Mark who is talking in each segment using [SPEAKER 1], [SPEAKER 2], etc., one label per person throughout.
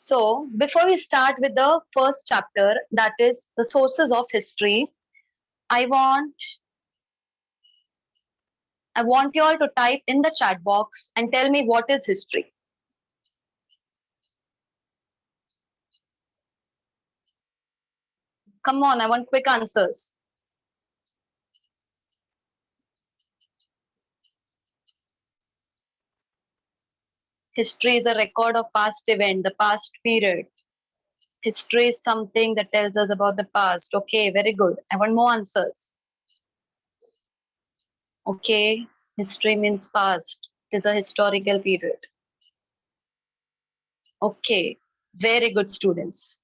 [SPEAKER 1] So, before we start with the first chapter, that is the sources of history, I want I want you all to type in the chat box and tell me what is history. Come on, I want quick answers. History is a record of past event, the past period. History is something that tells us about the past. Okay, very good. I want more answers. Okay, history means past. It is a historical period. Okay, very good, students.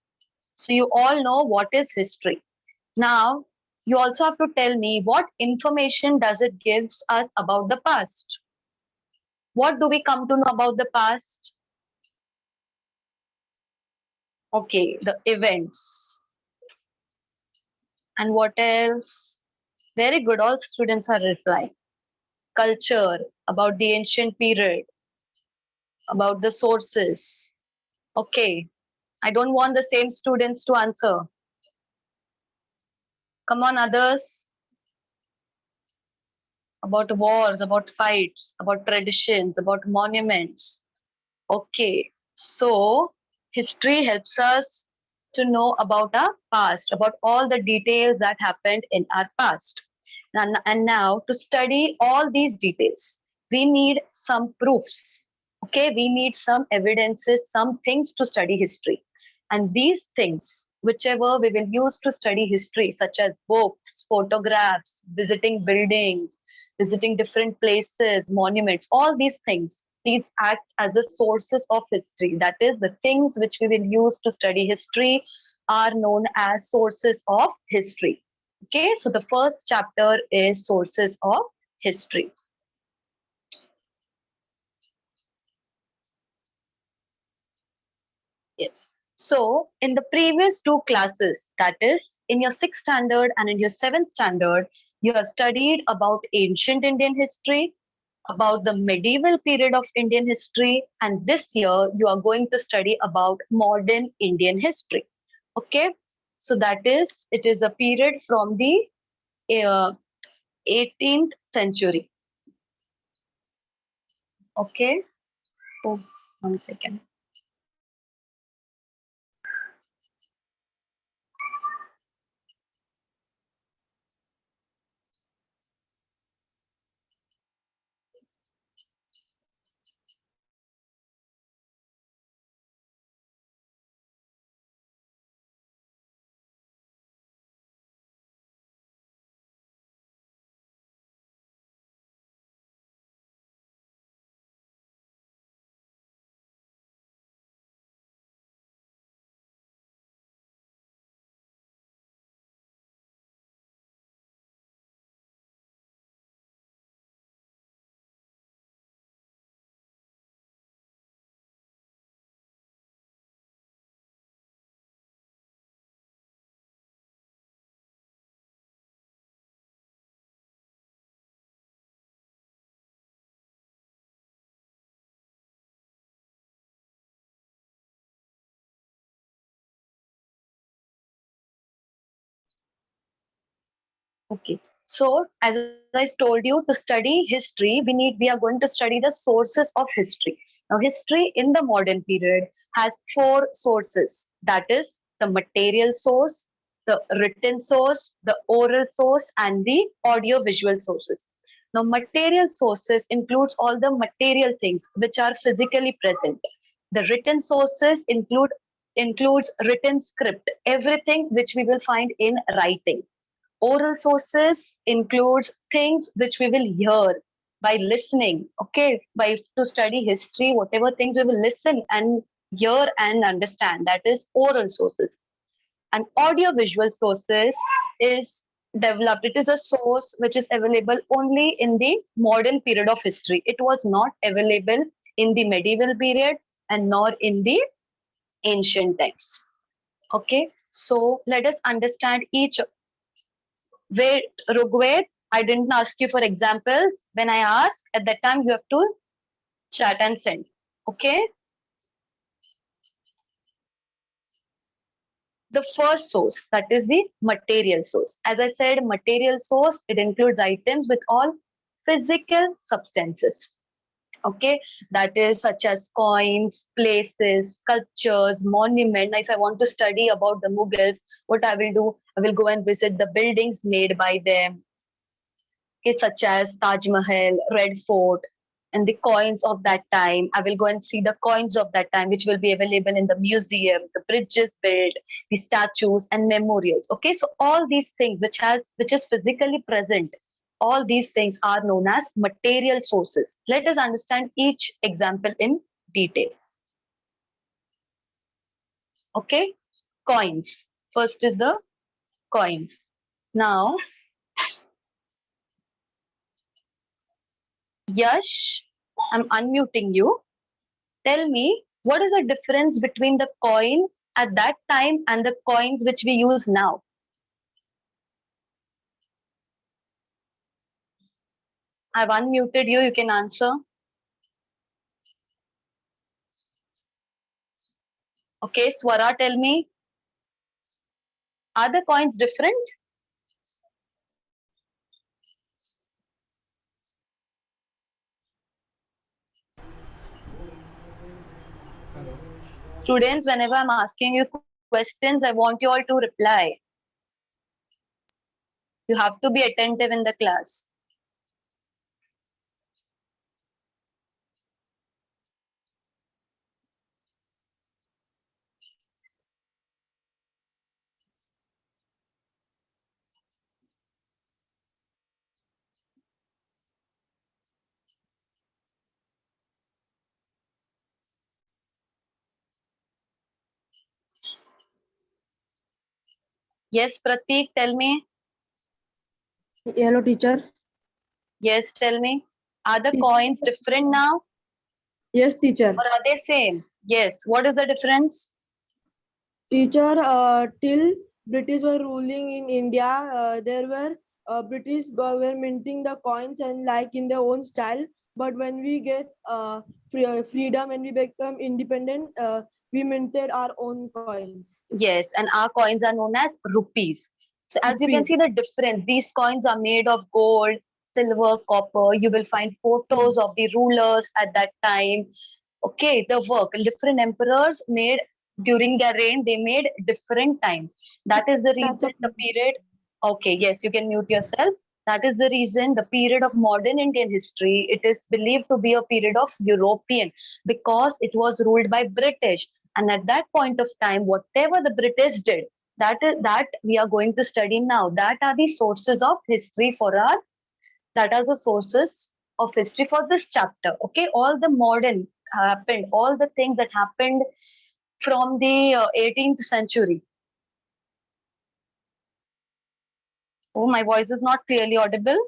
[SPEAKER 1] So you all know what is history. Now, you also have to tell me what information does it gives us about the past. What do we come to know about the past? Okay, the events. And what else? Very good, all students are replying. Culture, about the ancient period, about the sources. Okay, I don't want the same students to answer. Come on, others. About wars, about fights, about traditions, about monuments. Okay, so history helps us to know about our past, about all the details that happened in our past. And now to study all these details, we need some proofs. Okay, we need some evidences, some things to study history. And these things, whichever we will use to study history, such as books, photographs, visiting buildings, visiting different places, monuments, all these things, these act as the sources of history. That is, the things which we will use to study history are known as sources of history. Okay, so the first chapter is sources of history. Yes. So, in the previous two classes, that is, in your sixth standard and in your seventh standard, you have studied about ancient Indian history, about the medieval period of Indian history, and this year you are going to study about modern Indian history. Okay, so that is, it is a period from the 18th century. Okay, oh, 1 second. Okay. So, as I told you, to study history, we are going to study the sources of history. Now, history in the modern period has four sources. That is the material source, the written source, the oral source, and the audio visual sources. Now, material sources includes all the material things which are physically present. The written sources includes written script, everything which we will find in writing. Oral sources includes things which we will hear by listening. Okay, by to study history, whatever things we will listen and hear and understand, that is oral sources. And audio visual sources is developed. It is a source which is available only in the modern period of history. It was not available in the medieval period and nor in the ancient times. Okay, so let us understand each. Wait, Rugved, I didn't ask you for examples. When I ask, at that time you have to chat and send. Okay? The first source, that is the material source. As I said, material source, it includes items with all physical substances. Okay, that is such as coins, places, sculptures, monument. Now, if I want to study about the Mughals, what I will do, I will go and visit the buildings made by them, okay, such as Taj Mahal, Red Fort, and the coins of that time. I will go and see the coins of that time, which will be available in the museum, the bridges built, the statues and memorials. Okay, so all these things which is physically present, all these things are known as material sources. Let us understand each example in detail. Okay, coins. First is the coins. Now, Yash, I'm unmuting you. Tell me, what is the difference between the coin at that time and the coins which we use now? I've unmuted you, you can answer. Okay, Swara, tell me, are the coins different? Students, whenever I'm asking you questions, I want you all to reply. You have to be attentive in the class. Yes, Prateek, tell me.
[SPEAKER 2] Hello, teacher.
[SPEAKER 1] Yes, tell me. Are the
[SPEAKER 2] Teacher.
[SPEAKER 1] coins different now
[SPEAKER 2] Yes, teacher.
[SPEAKER 1] or are they same? Yes, what is the difference?
[SPEAKER 2] Teacher, till British were ruling in India, there were British were minting the coins and like in their own style. But when we get freedom and we become independent, we minted our own coins.
[SPEAKER 1] Yes, and our coins are known as rupees. So as you can see
[SPEAKER 2] Rupees.
[SPEAKER 1] the difference, these coins are made of gold, silver, copper. You will find photos of the rulers at that time. Okay, the work. Different emperors made during their reign, they made different times. That is the
[SPEAKER 2] Types
[SPEAKER 1] reason
[SPEAKER 2] of
[SPEAKER 1] the period. Okay, yes, you can mute yourself. That is the reason the period of modern Indian history, it is believed to be a period of European because it was ruled by British. And at that point of time, whatever the British did, that we are going to study now. That are the sources of history for our, that are the sources of history for this chapter. Okay, all the modern happened, all the things that happened from the 18th century. Oh, my voice is not clearly audible.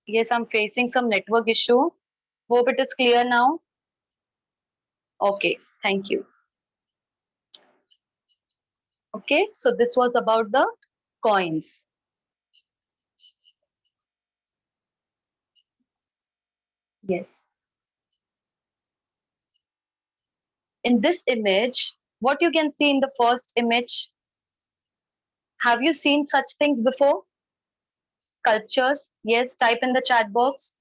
[SPEAKER 1] Yes, I'm facing some network issue. Hope it is clear now. Okay, thank you. Okay, so this was about the coins. Yes. In this image, what you can see in the first image, have you seen such things before? Sculptures? Yes, type in the chat box.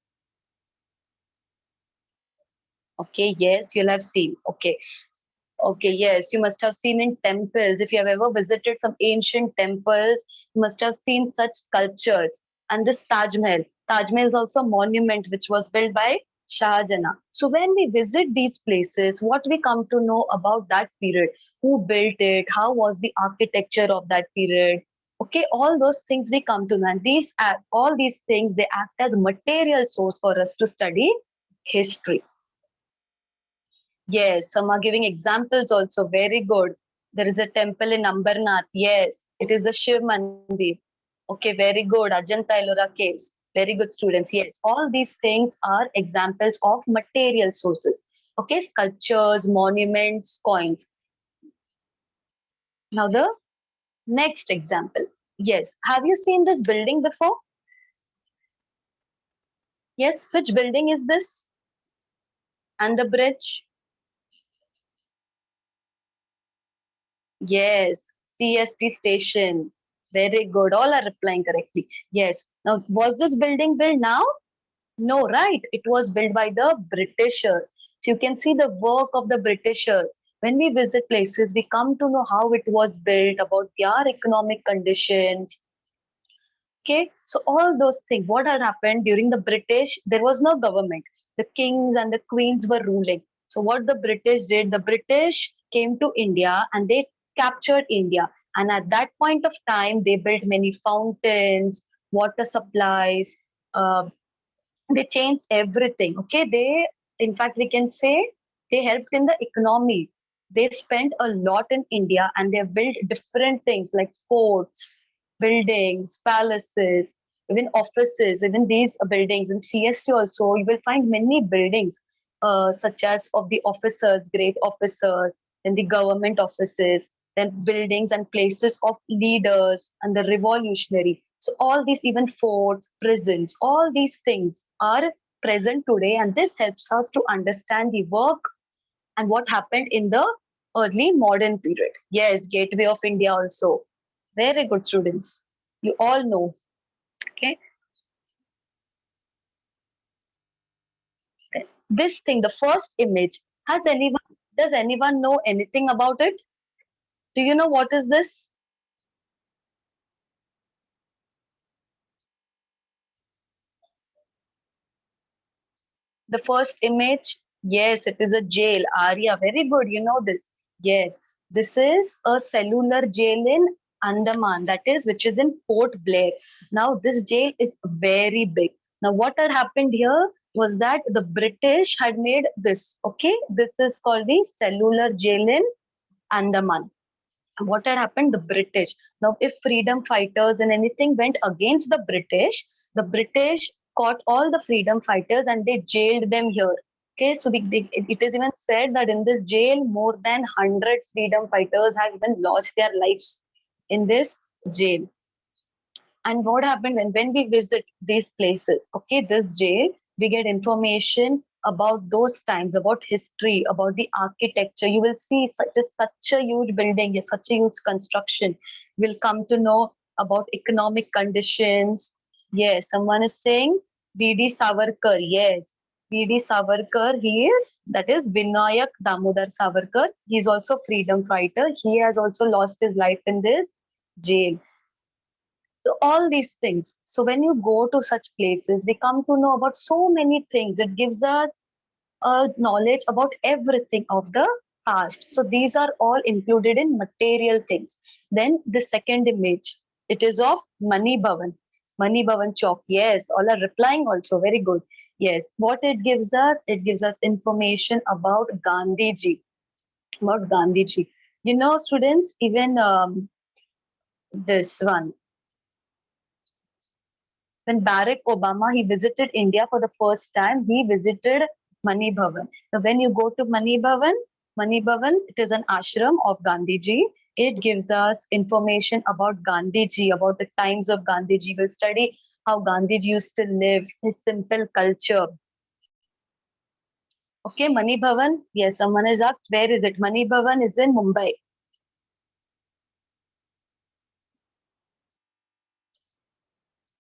[SPEAKER 1] Okay, yes, you'll have seen. Okay. Okay, yes, you must have seen in temples. If you have ever visited some ancient temples, you must have seen such sculptures. And this Taj Mahal. Taj Mahal is also a monument which was built by Shah Jahan. So when we visit these places, what we come to know about that period, who built it, how was the architecture of that period. Okay, all those things we come to know. And all these things, they act as material source for us to study history. Yes, some are giving examples also. Very good. There is a temple in Ambarnath. Yes, it is the Shiv Mandir. Okay, very good. Ajanta Ellora caves. Very good, students. Yes, all these things are examples of material sources. Okay, sculptures, monuments, coins. Now the next example. Yes, have you seen this building before? Yes, which building is this? And the bridge? Yes, CST station. Very good. All are replying correctly. Yes. Now, was this building built now? No, right. It was built by the Britishers. So you can see the work of the Britishers. When we visit places, we come to know how it was built, about their economic conditions. Okay, so all those things. What had happened during the British? There was no government. The kings and the queens were ruling. So what the British did? The British came to India and they captured India. And at that point of time, they built many fountains, water supplies. Uh, they changed everything. Okay, they, in fact, we can say they helped in the economy. They spent a lot in India and they built different things like forts, buildings, palaces, even offices. Even these buildings in CST also, you will find many buildings, such as of the officers, great officers, then the government offices, then buildings and places of leaders and the revolutionary. So all these, even forts, prisons, all these things are present today, and this helps us to understand the work and what happened in the early modern period. Yes, Gateway of India also. Very good, students. You all know. Okay. This thing, the first image, has anyone does anyone know anything about it? Do you know what is this? The first image, yes, it is a jail. Arya, very good. You know this. Yes, this is a cellular jail in Andaman, that is, which is in Port Blair. Now, this jail is very big. Now, what had happened here was that the British had made this. Okay, this is called the cellular jail in Andaman. What had happened? The British. Now, if freedom fighters and anything went against the British caught all the freedom fighters and they jailed them here. Okay, so it is even said that in this jail, more than 100 freedom fighters have even lost their lives in this jail. And what happened when we visit these places, okay, this jail, we get information about those times, about history, about the architecture. You will see such a huge building, yes, such a huge construction. We'll come to know about economic conditions. Yes, someone is saying VD Savarkar. Yes, VD Savarkar, he is, that is Vinayak Damodar Savarkar. He's also freedom fighter. He has also lost his life in this jail. So all these things. So when you go to such places, we come to know about so many things. It gives us a knowledge about everything of the past. So these are all included in material things. Then the second image, it is of Mani Bhavan. Mani Bhavan Chowk. Yes, all are replying also. Very good. Yes. What it gives us information about Gandhiji. About Gandhiji. You know, students, even this one. When Barack Obama he visited India for the first time, he visited Mani Bhavan. Now, when you go to Mani Bhavan, it is an ashram of Gandhiji. It gives us information about Gandhiji, about the times of Gandhiji. We'll study how Gandhiji used to live, his simple culture. Okay, Mani Bhavan. Yes, someone has asked, where is it? Mani Bhavan is in Mumbai.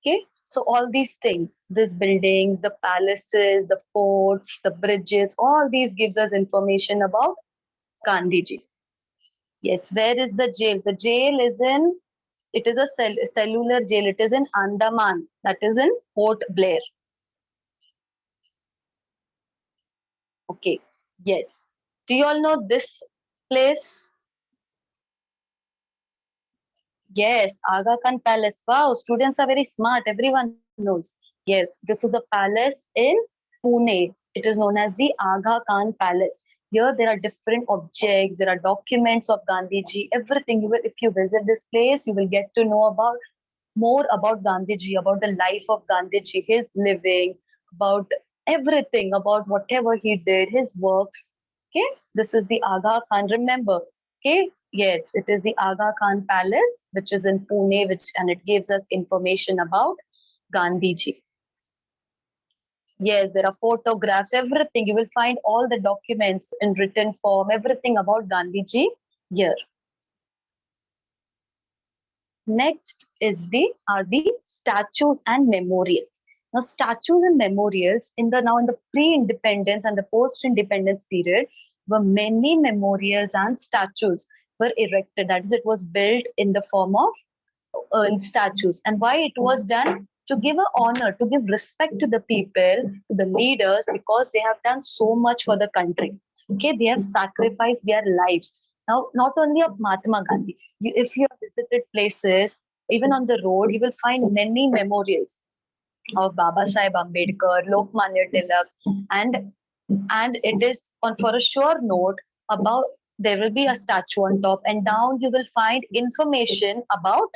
[SPEAKER 1] Okay, so all these things, these buildings, the palaces, the forts, the bridges, all these gives us information about Gandhiji. Yes, where is the jail? The jail is in, it is a cellular jail. It is in Andaman, that is in Port Blair. Okay, yes. Do you all know this place? Yes, Aga Khan Palace. Wow, students are very smart. Everyone knows. Yes, this is a palace in Pune. It is known as the Aga Khan Palace. Here there are different objects, there are documents of Gandhiji, everything. You will, if you visit this place, you will get to know about more about Gandhiji, about the life of Gandhiji, his living, about everything, about whatever he did, his works. Okay, this is the Aga Khan. Remember, okay, yes, it is the Aga Khan Palace, which is in Pune, which and it gives us information about Gandhiji. Yes, there are photographs, everything. You will find all the documents in written form, everything about Gandhiji here. Next are the statues and memorials. Now, statues and memorials in the pre-independence and the post-independence period were many memorials and statues were erected. That is, it was built in the form of statues. And why it was done? To give a honor, to give respect to the people, to the leaders, because they have done so much for the country. Okay, they have sacrificed their lives. Now, not only of Mahatma Gandhi, if you have visited places, even on the road, you will find many memorials of Baba Sahib Ambedkar, Lokmanya Tilak, and it is on for a sure note about there will be a statue on top, and down you will find information about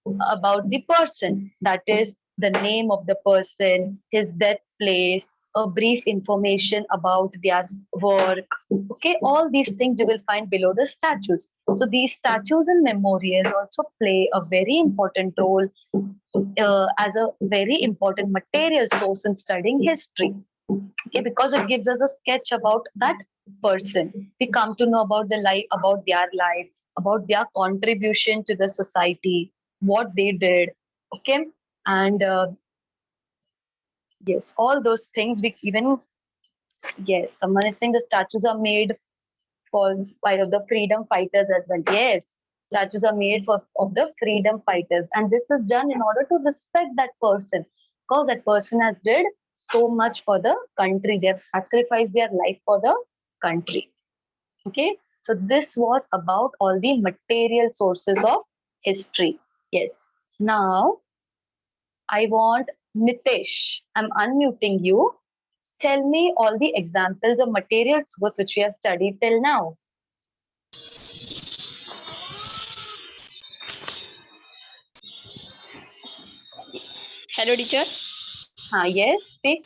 [SPEAKER 1] the person. That is the name of the person, his death place, a brief information about their work. Okay, all these things you will find below the statues. So these statues and memorials also play a very important role as a very important material source in studying history. Okay, because it gives us a sketch about that person. We come to know about their life, about their contribution to the society, what they did. Okay, and yes, all those things. We even yes, someone is saying the statues are made for by the freedom fighters as well. Yes, statues are made for of the freedom fighters, and this is done in order to respect that person, because that person has did so much for the country. They have sacrificed their life for the country. Okay, so this was about all the material sources of history. Yes. Now I want Nitesh. I'm unmuting you. Tell me all the examples of material source which we have studied till now.
[SPEAKER 3] Hello, teacher.
[SPEAKER 1] Yes, speak.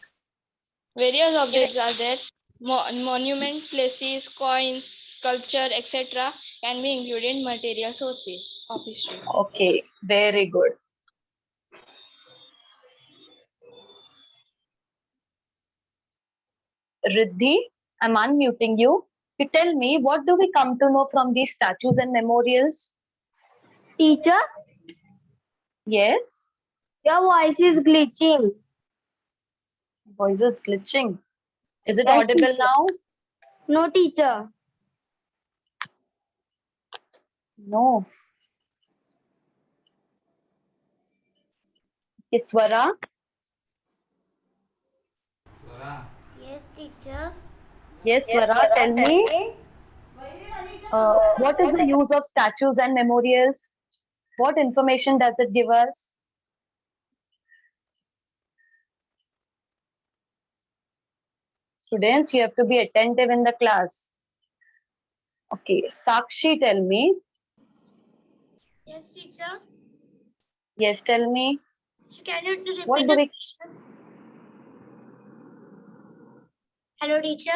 [SPEAKER 3] Various objects are there. Monument, places, coins, sculpture, etc. can be included in material sources of history.
[SPEAKER 1] Okay, very good. Riddhi, I'm unmuting you. You tell me, what do we come to know from these statues and memorials?
[SPEAKER 4] Teacher,
[SPEAKER 1] Yes,
[SPEAKER 4] your voice is glitching.
[SPEAKER 1] voice is glitching. Is it
[SPEAKER 4] Yes,
[SPEAKER 1] audible
[SPEAKER 4] teacher.
[SPEAKER 1] now?
[SPEAKER 4] No, teacher.
[SPEAKER 1] No. Iswara,
[SPEAKER 5] Yes, teacher.
[SPEAKER 1] yes,
[SPEAKER 5] Yes,
[SPEAKER 1] Swara,
[SPEAKER 5] Swara,
[SPEAKER 1] tell
[SPEAKER 5] tell
[SPEAKER 1] me,
[SPEAKER 5] me.
[SPEAKER 1] what is the use of statues and memorials? What information does it give us? Students, you have to be attentive in the class. Okay, Sakshi, tell me.
[SPEAKER 5] Yes, teacher.
[SPEAKER 1] Yes, tell me.
[SPEAKER 5] Can you repeat
[SPEAKER 1] What do
[SPEAKER 5] the
[SPEAKER 1] we?
[SPEAKER 5] question? Hello, teacher.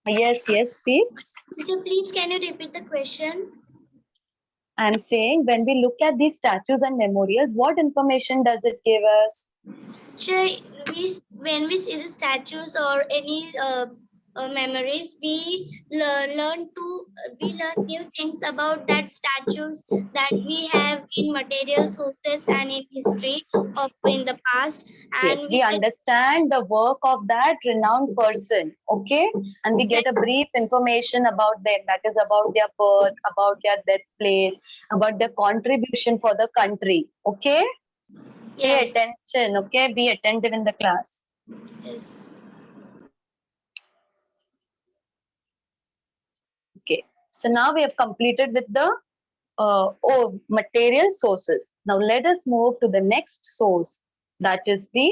[SPEAKER 1] Yes, yes, speak.
[SPEAKER 5] Teacher, please can you repeat the question?
[SPEAKER 1] I'm saying when we look at these statues and memorials, what information does it give us?
[SPEAKER 5] Teacher, when we see the statues or any memories, we learn new things about that statues that we have in material sources and in history of in the past, and
[SPEAKER 1] Yes,
[SPEAKER 5] we
[SPEAKER 1] we
[SPEAKER 5] get
[SPEAKER 1] understand the work of that renowned person, okay? And we get a brief information about them, that is about their birth, about their death place, about their contribution for the country, okay? Pay
[SPEAKER 5] yes,
[SPEAKER 1] attention, okay? Be attentive in the class.
[SPEAKER 5] yes.
[SPEAKER 1] Okay, so now we have completed with the material sources. Now let us move to the next source, that is the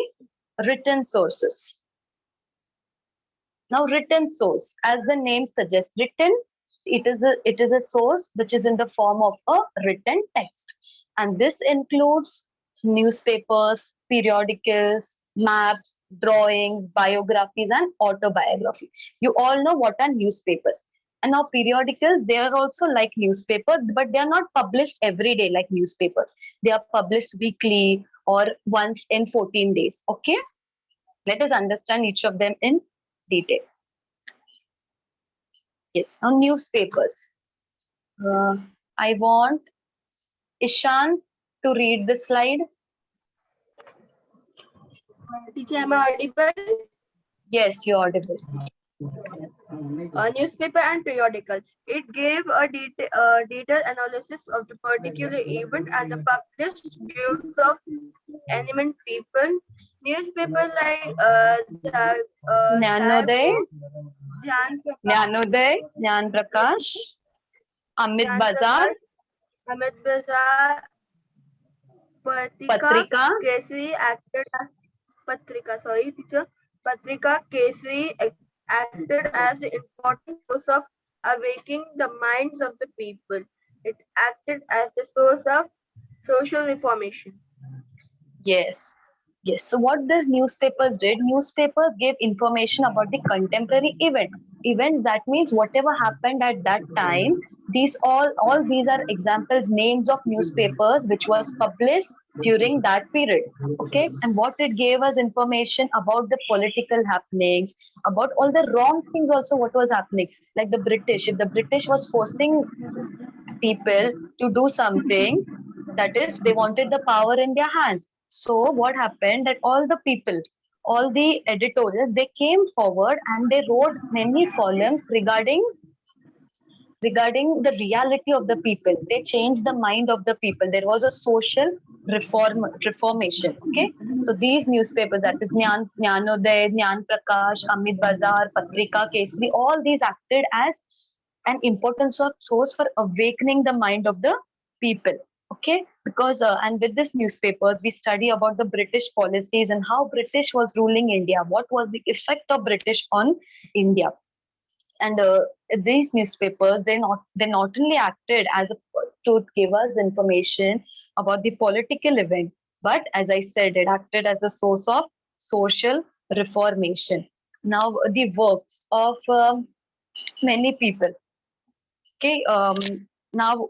[SPEAKER 1] written sources. Now, written source, as the name suggests, written, it is a source which is in the form of a written text, and this includes newspapers, periodicals, maps, drawings, biographies, and autobiography. You all know what are newspapers. And now periodicals, they are also like newspapers, but they are not published every day like newspapers. They are published weekly or once in 14 days. Okay, let us understand each of them in detail. Yes, now newspapers. Uh, I want Ishan to read the slide.
[SPEAKER 6] Teacher, am I audible?
[SPEAKER 1] Yes, you're audible.
[SPEAKER 6] Newspaper and periodicals. It gave a detailed analysis of the particular event and the published views of eminent people. Newspaper like
[SPEAKER 1] Jnanoday,
[SPEAKER 6] Dhyan
[SPEAKER 1] Jnanoday, Jnan Prakash, Amit Bazar,
[SPEAKER 6] Ahmed Bazar, Patrika
[SPEAKER 1] Patrika,
[SPEAKER 6] Kesari acted as Patrika. Sorry, teacher. Patrika Kesari acted as an important source of awakening the minds of the people. It acted as the source of social reformation.
[SPEAKER 1] Yes. Yes. So what these newspapers did, newspapers gave information about the contemporary events. That means whatever happened at that time. These all these are examples, names of newspapers which was published during that period. Okay. And what it gave us information about the political happenings, about all the wrong things also what was happening. Like the British, if the British was forcing people to do something, that is they wanted the power in their hands. So what happened, that all the people, all the editorials, they came forward and they wrote many columns regarding the reality of the people. They changed the mind of the people. There was a social reformation. Okay, so these newspapers, that is Jnanoday, Jnan Prakash, Amit Bazar, Patrika Kesari, all these acted as an importance of source for awakening the mind of the people. Okay, because and with this newspapers we study about the British policies and how British was ruling India, what was the effect of British on India. And these newspapers, they not only acted as a to give us information about the political event, but as I said, it acted as a source of social reformation. Now the works of many people. Okay, now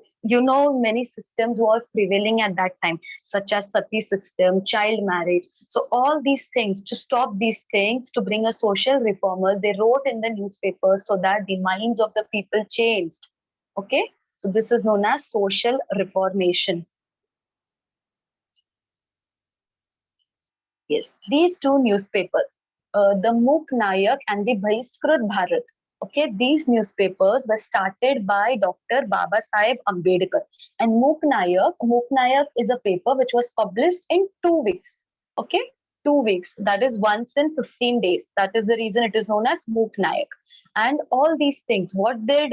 [SPEAKER 1] many systems was prevailing at that time, such as sati system, child marriage. So all these things, to stop these things, to bring a social reformer, they wrote in the newspapers so that the minds of the people changed. Okay, so this is known as social reformation. Yes, these two newspapers, the Muk Nayak and the Bahiskrit Bharat. Okay, these newspapers were started by Dr. Baba Saheb Ambedkar. And Muk Nayak is a paper which was published in 2 weeks. Okay, 2 weeks. That is once in 15 days. That is the reason it is known as Muk Nayak. And all these things, what did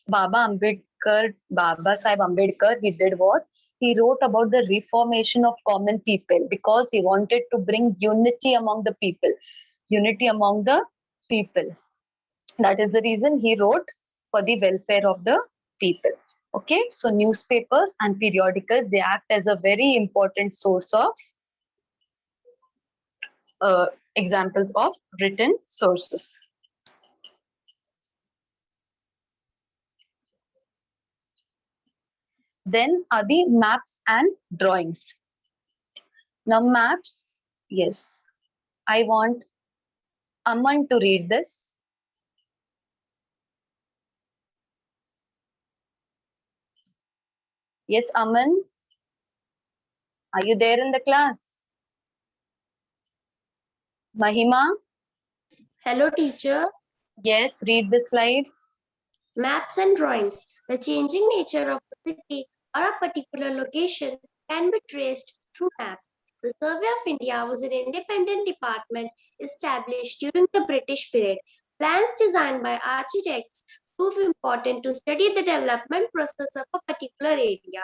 [SPEAKER 1] Baba Saheb Ambedkar, he did was, he wrote about the reformation of common people because he wanted to bring unity among the people. Unity among the people. That is the reason he wrote for the welfare of the people. Okay, so newspapers and periodicals, they act as a very important source of examples of written sources. Then are the maps and drawings. Now maps, yes, I want Aman to read this. Yes, Aman, are you there in the class? Mahima,
[SPEAKER 7] Hello, teacher.
[SPEAKER 1] yes, read the slide.
[SPEAKER 7] Maps and drawings. The changing nature of a city or a particular location can be traced through maps. The Survey of India was an independent department established during the British period. Plans designed by architects prove important to study the development process of a particular area.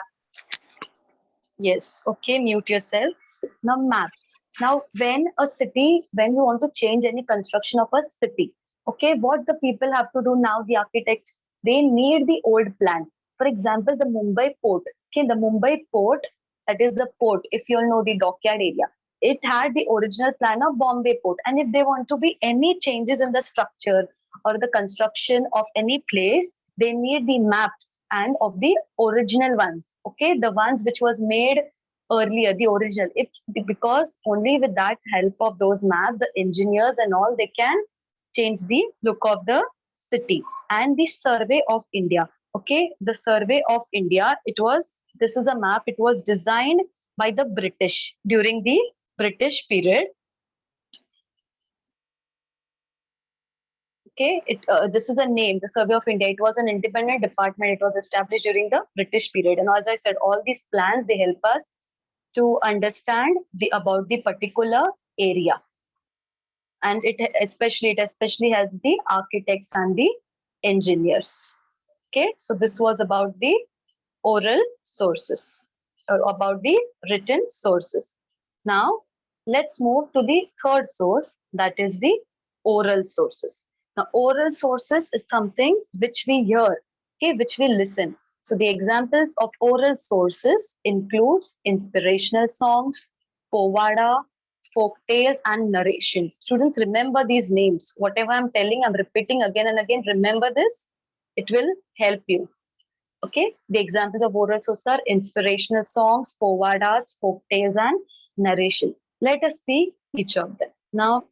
[SPEAKER 1] Yes, okay, mute yourself. Now maps. Now when you want to change any construction of a city, okay, what the people have to do now, the architects, they need the old plan. For example, the Mumbai port. Okay, the Mumbai port, that is the port, if you all know the dockyard area, it had the original plan of Bombay port. And if they want to be any changes in the structure or the construction of any place, they need the maps and of the original ones. Okay, the ones which was made earlier, the original. Because only with that help of those maps, the engineers and all, they can change the look of the city. And the Survey of India. Okay, the Survey of India, it was This is a map. It was designed by the British during the British period. Okay, this is a name, the Survey of India. It was an independent department. It was established during the British period. And as I said, all these plans, they help us to understand about the particular area. And it especially helps the architects and the engineers. Okay, so this was about the oral sources, about the written sources. Now, let's move to the third source, that is the oral sources. Now, oral sources is something which we hear, okay, which we listen. So the examples of oral sources includes inspirational songs, povada, folk tales, and narrations. Students, remember these names. Whatever I'm telling, I'm repeating again and again. Remember this. It will help you. Okay, the examples of oral sources are inspirational songs, povadas, folk tales, and narration. Let us see each of them. Now,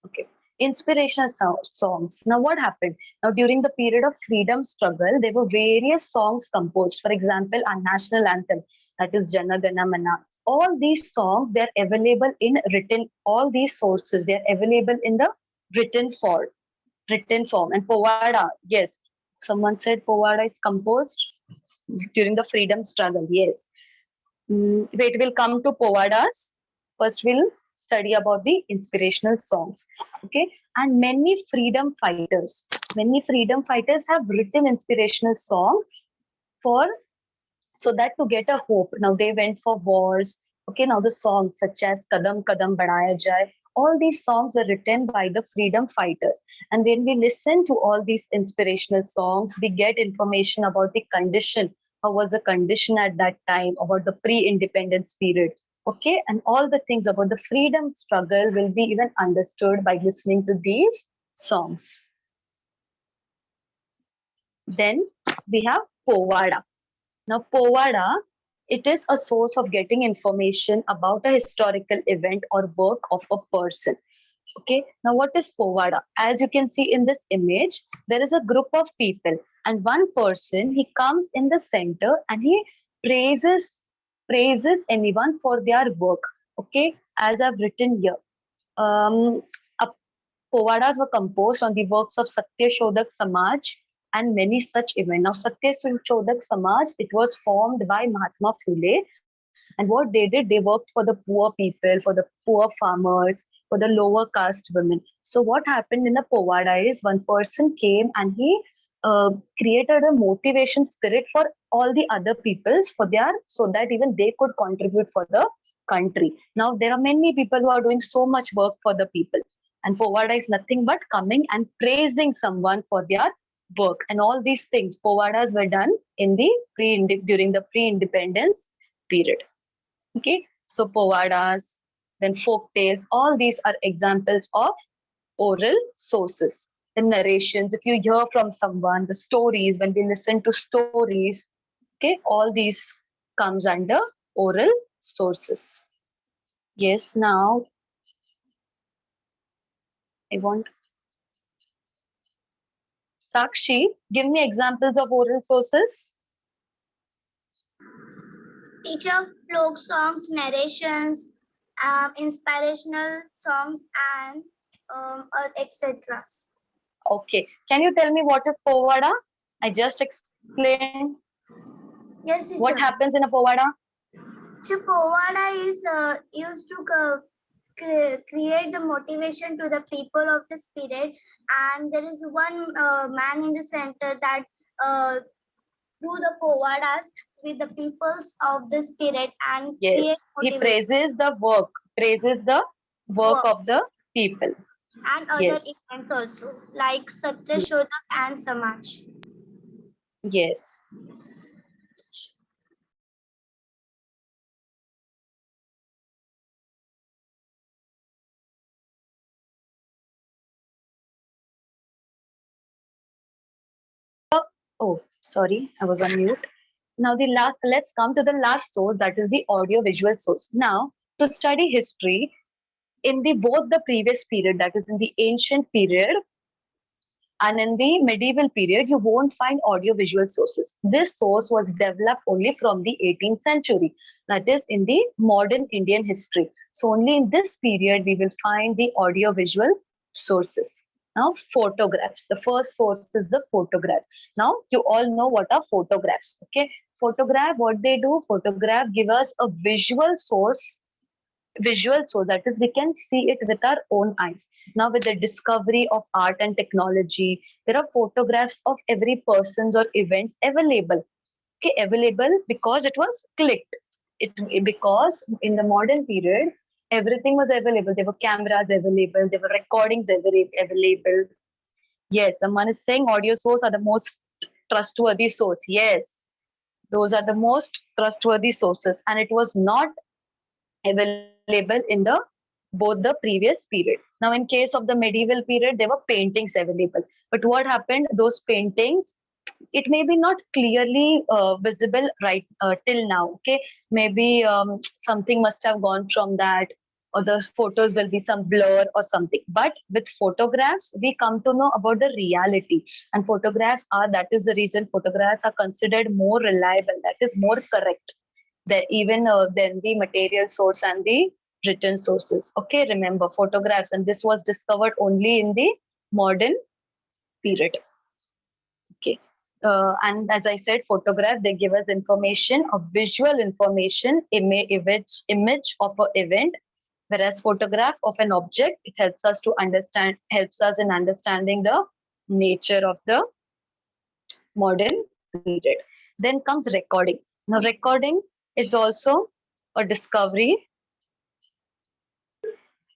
[SPEAKER 1] okay, inspirational songs. Now, what happened? Now, during the period of freedom struggle, there were various songs composed. For example, our national anthem, that is Jana Gana Mana. All these songs, they're available in written, all these sources, they're available in the written form. And Povada, yes, someone said Povada is composed during the freedom struggle. Yes. Wait, we'll come to Povadas. First, we'll study about the inspirational songs. Okay. And many freedom fighters have written inspirational songs so that to get a hope. Now they went for wars. Okay. Now the songs such as Kadam Kadam Badhaya Jai, all these songs were written by the freedom fighters. And when we listen to all these inspirational songs, we get information about the condition. How was the condition at that time, about the pre-independence period. Okay, and all the things about the freedom struggle will be even understood by listening to these songs. Then we have Povada. Now, Povada, it is a source of getting information about a historical event or work of a person. Okay, now what is Povada? As you can see in this image, there is a group of people and one person, he comes in the center and he praises anyone for their work. Okay, as I've written here. Uh, Povadas were composed on the works of Satya Shodhak Samaj and many such events. Now, Satya Shodhak Samaj, it was formed by Mahatma Phule. And what they did, they worked for the poor people, for the poor farmers, for the lower caste women. So what happened in the Povada is one person came and he created a motivation spirit for all the other peoples so that even they could contribute for the country. Now there are many people who are doing so much work for the people. And Povada is nothing but coming and praising someone for their work. And all these things, Povadas were done in the during the pre-independence period. Okay, so Povadas, then folk tales, all these are examples of oral sources. The narrations, if you hear from someone, the stories, when we listen to stories, okay, all these comes under oral sources. Yes, now I want Sakshi, give me examples of oral sources.
[SPEAKER 5] Teacher, folk songs, narrations, inspirational songs, and etc.
[SPEAKER 1] Okay, can you tell me what is Povada? I just explained.
[SPEAKER 5] Yes, teacher.
[SPEAKER 1] What happens in a Povada?
[SPEAKER 5] So Povada is used to create the motivation to the people of the spirit, and there is one man in the center that do the Povadas with the peoples of the spirit and
[SPEAKER 1] yes, he praises the work of the people.
[SPEAKER 5] And other
[SPEAKER 1] yes.
[SPEAKER 5] events also, like Satya Shodhak and Samaj.
[SPEAKER 1] Yes. Oh, sorry, I was on mute. Now let's come to the last source, that is the audio-visual source. Now, to study history in both the previous period, that is in the ancient period And in the medieval period, you won't find audiovisual sources. This source was developed only from the 18th century, that is in the modern Indian history. So only in this period we will find the audiovisual sources. Now, photographs. The first source is the photograph. Now, you all know what are photographs. Okay, photograph, what they do, photograph give us a visual source, that is we can see it with our own eyes. Now with the discovery of art and technology, there are photographs of every persons or events available. Okay, available because it was clicked. Because in the modern period everything was available. There were cameras available, there were recordings available. Yes, someone is saying audio source are the most trustworthy source. Yes, those are the most trustworthy sources, and it was not available in the both the previous period. Now, in case of the medieval period, there were paintings available. But what happened? Those paintings, it may be not clearly visible right till now. Okay, maybe something must have gone from that, or the photos will be some blur or something. But with photographs, we come to know about the reality, and photographs are, that is the reason photographs are considered more reliable. That is more correct even than the material source and the written sources. Okay, remember photographs, and this was discovered only in the modern period. Okay. And as I said, photograph, they give us information, of visual information, image of an event, whereas photograph of an object, it helps us in understanding the nature of the modern period. Then comes recording. Now, recording is also a discovery.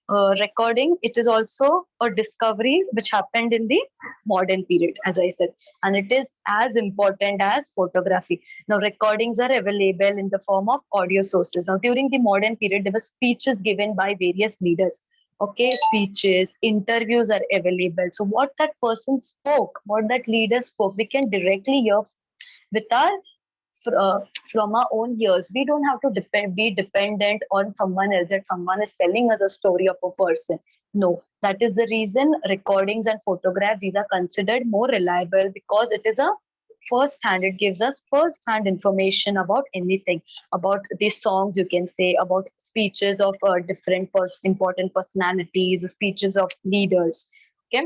[SPEAKER 1] Recording, it is also a discovery which happened in the modern period, as I said, and it is as important as photography. Now, recordings are available in the form of audio sources. Now, during the modern period, there were speeches given by various leaders. Okay, speeches, interviews are available. So, what that person spoke, what that leader spoke, we can directly hear with our from our own ears. We don't have to be dependent on someone else, that someone is telling us a story of a person. No, that is the reason recordings and photographs, these are considered more reliable, because it is a first hand. It gives us first hand information about anything, about the songs, you can say, about speeches of different important personalities, speeches of leaders. Okay,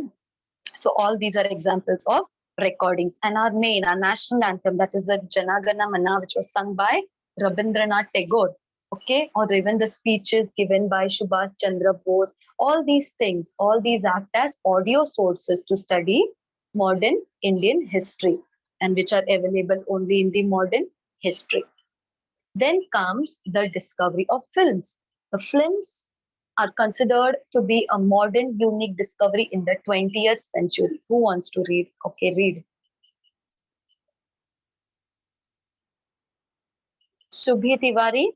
[SPEAKER 1] so all these are examples of recordings. And our national anthem, that is the Jana Gana Mana, which was sung by Rabindranath Tagore. Okay, or even the speeches given by Subhash Chandra Bose. All these things, all these act as audio sources to study modern Indian history, and which are available only in the modern history. Then comes the discovery of films. The films are considered to be a modern, unique discovery in the 20th century. Who wants to read? Okay, read. Shubhi Tiwari.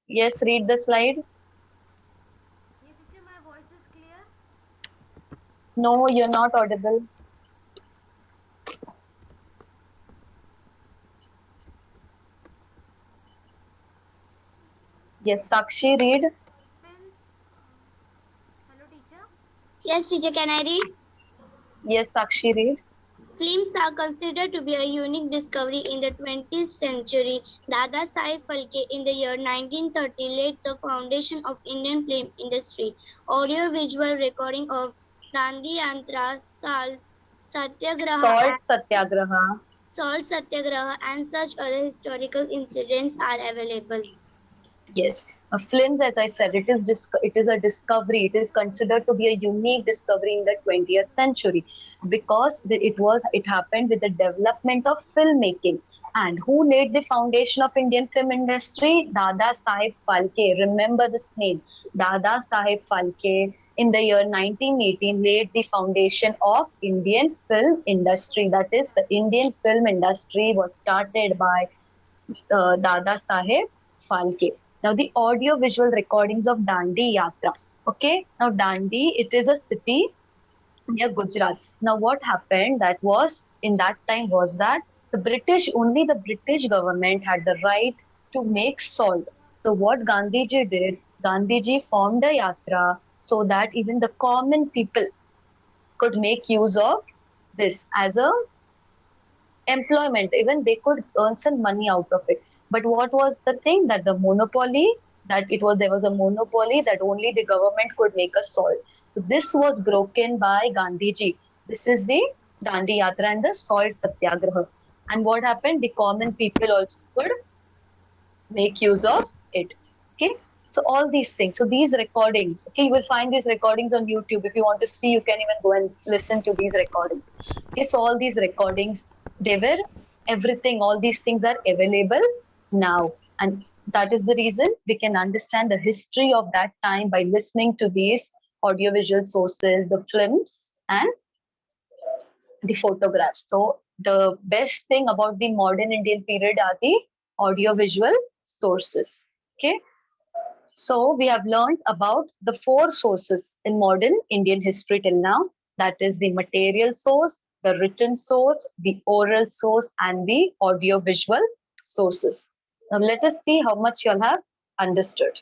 [SPEAKER 1] Yes, read the slide.
[SPEAKER 4] Yes, teacher, my voice is clear.
[SPEAKER 1] No, you're not audible. Yes, Sakshi, read.
[SPEAKER 4] Hello, teacher.
[SPEAKER 5] Yes, teacher, can I read?
[SPEAKER 1] Yes, Sakshi, read.
[SPEAKER 5] Films are considered to be a unique discovery in the 20th century. Dada Saheb Phalke in the year 1930 laid the foundation of Indian film industry. Audio-visual recording of Dandi Yantra,
[SPEAKER 1] Salt Satyagraha.
[SPEAKER 5] Salt Satyagraha and such other historical incidents are available.
[SPEAKER 1] Yes, films, as I said, it is a discovery. It is considered to be a unique discovery in the 20th century, because it happened with the development of filmmaking. And who laid the foundation of Indian film industry? Dada Saheb Phalke. Remember this name, Dada Saheb Phalke. In the year 1918, laid the foundation of Indian film industry. That is, the Indian film industry was started by Dada Saheb Phalke. Now, the audio visual recordings of Dandi Yatra. Okay, now Dandi, it is a city near Gujarat. Now, what happened that was in that time was that only the British government had the right to make salt. So, what Gandhiji did, Gandhiji formed a yatra so that even the could make use of this as a employment. Even they could earn some money out of it. But what was the thing, that the monopoly, there was a monopoly that only the government could make a salt. So this was broken by Gandhiji. This is the Dandi Yatra and the salt satyagraha. And what happened, the common people also could make use of it. Okay, so all these things, so these recordings, okay, you will find these recordings on YouTube. If you want to see, you can even go and listen to these recordings. Okay, so all these recordings, they were everything, all these things are available now, and that is the reason we can understand the history of that time by listening to these audiovisual sources, the films and the photographs. So the best thing about the modern Indian period are the audiovisual sources. Okay, so we have learned about the 4 sources in modern Indian history till now. That is the material source, the written source, the oral source, and the audiovisual sources. Now let us see how much you all have understood.